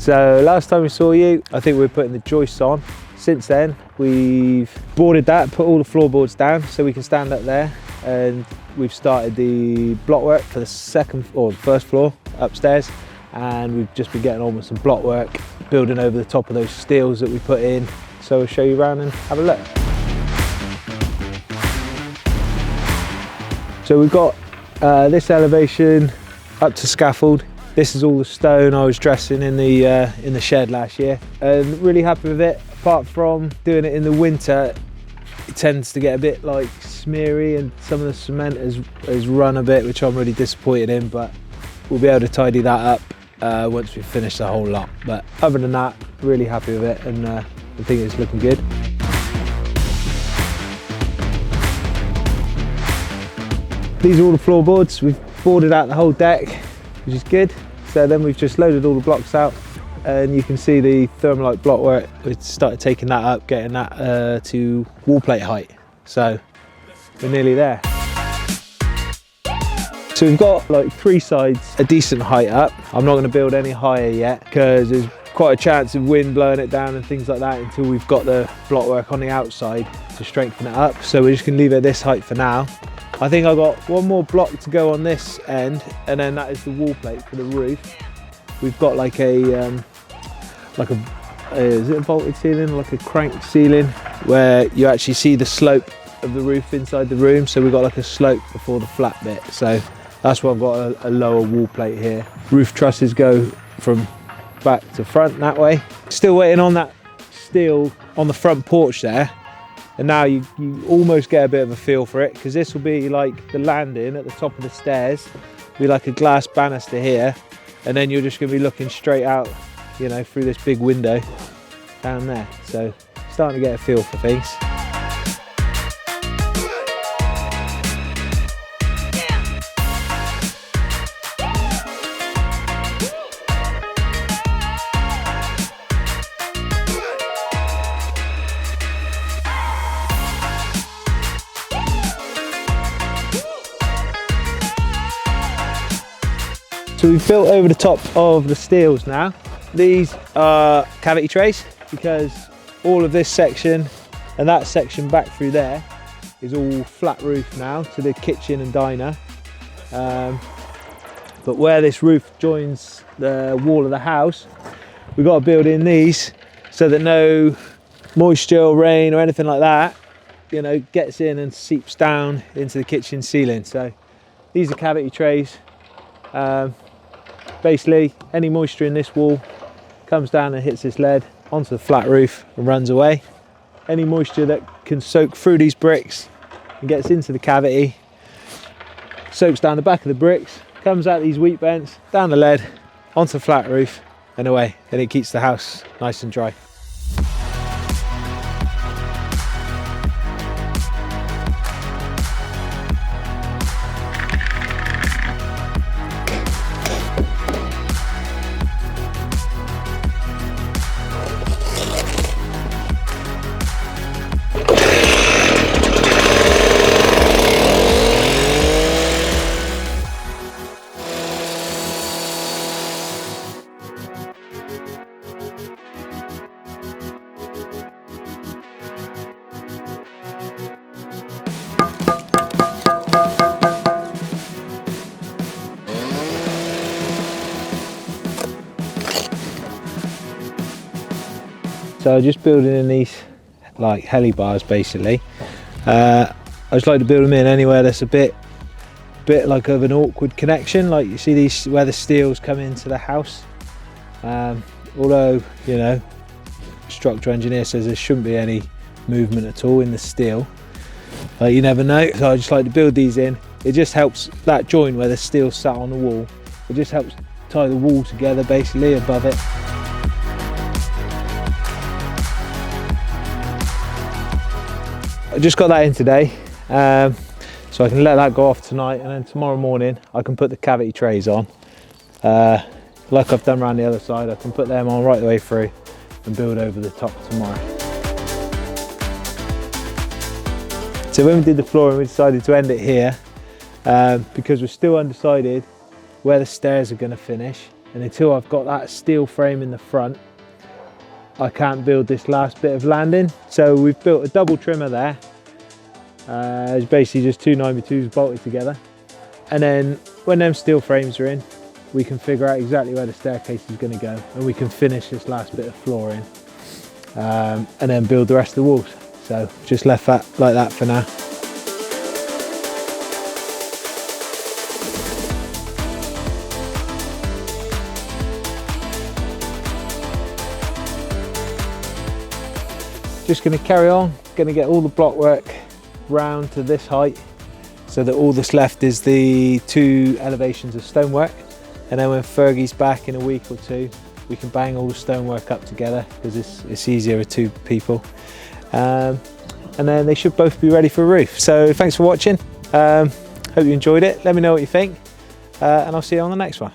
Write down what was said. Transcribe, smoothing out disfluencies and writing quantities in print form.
So last time we saw you, I think we were putting the joists on. Since then, we've boarded that, put all the floorboards down so we can stand up there, and we've started the blockwork for the first floor upstairs, and we've just been getting on with some blockwork, building over the top of those steels that we put in. So we'll show you around and have a look. So we've got this elevation up to scaffold. This is all the stone I was dressing in the shed last year, and really happy with it. Apart from doing it in the winter, it tends to get a bit like smeary, and some of the cement has run a bit, which I'm really disappointed in, but we'll be able to tidy that up once we finish the whole lot. But other than that, really happy with it, and I think it's looking good. These are all the floorboards. We've boarded out the whole deck, which is good. So then we've just loaded all the blocks out, and you can see the thermalite blockwork. We've started taking that up, getting that to wall plate height. So we're nearly there. So we've got like 3 sides a decent height up. I'm not going to build any higher yet because there's quite a chance of wind blowing it down and things like that until we've got the blockwork on the outside to strengthen it up. So we're just going to leave it at this height for now. I think I've got one more block to go on this end, and then that is the wall plate for the roof. We've got like a is it a vaulted ceiling, like a crank ceiling, where you actually see the slope of the roof inside the room. So we've got like a slope before the flat bit. So that's why I've got a lower wall plate here. Roof trusses go from back to front that way. Still waiting on that steel on the front porch there. And now you almost get a bit of a feel for it, because this will be like the landing at the top of the stairs. It'll be like a glass banister here, and then you're just going to be looking straight out, you know, through this big window down there. So starting to get a feel for things. So we've built over the top of the steels now. These are cavity trays, because all of this section and that section back through there is all flat roof now to the kitchen and diner. But where this roof joins the wall of the house, we've got to build in these so that no moisture or rain or anything like that, you know, gets in and seeps down into the kitchen ceiling. So these are cavity trays. Basically, any moisture in this wall comes down and hits this lead onto the flat roof and runs away. Any moisture that can soak through these bricks and gets into the cavity, soaks down the back of the bricks, comes out these wheat vents, down the lead, onto the flat roof and away. And it keeps the house nice and dry. So just building in these like heli bars basically. I just like to build them in anywhere that's a bit like of an awkward connection, like you see these where the steels come into the house. Although, you know, structural engineer says there shouldn't be any movement at all in the steel, you never know. So I just like to build these in. It just helps that joint where the steel sat on the wall. It just helps tie the wall together basically above it. I just got that in today, so I can let that go off tonight, and then tomorrow morning I can put the cavity trays on. Like I've done around the other side, I can put them on right the way through and build over the top tomorrow. So when we did the flooring, we decided to end it here because we're still undecided where the stairs are going to finish. and until I've got that steel frame in the front, I can't build this last bit of landing. So we've built a double trimmer there. It's basically just 2 9x2s bolted together, and then when them steel frames are in, we can figure out exactly where the staircase is going to go, and we can finish this last bit of flooring, and then build the rest of the walls. So just left that like that for now. Just going to carry on, going to get all the block work round to this height, so that all that's left is the 2 elevations of stonework, and then when Fergie's back in a week or 2, we can bang all the stonework up together, because it's easier with 2 people, and then they should both be ready for a roof. So thanks for watching, hope you enjoyed it. Let me know what you think, and I'll see you on the next one.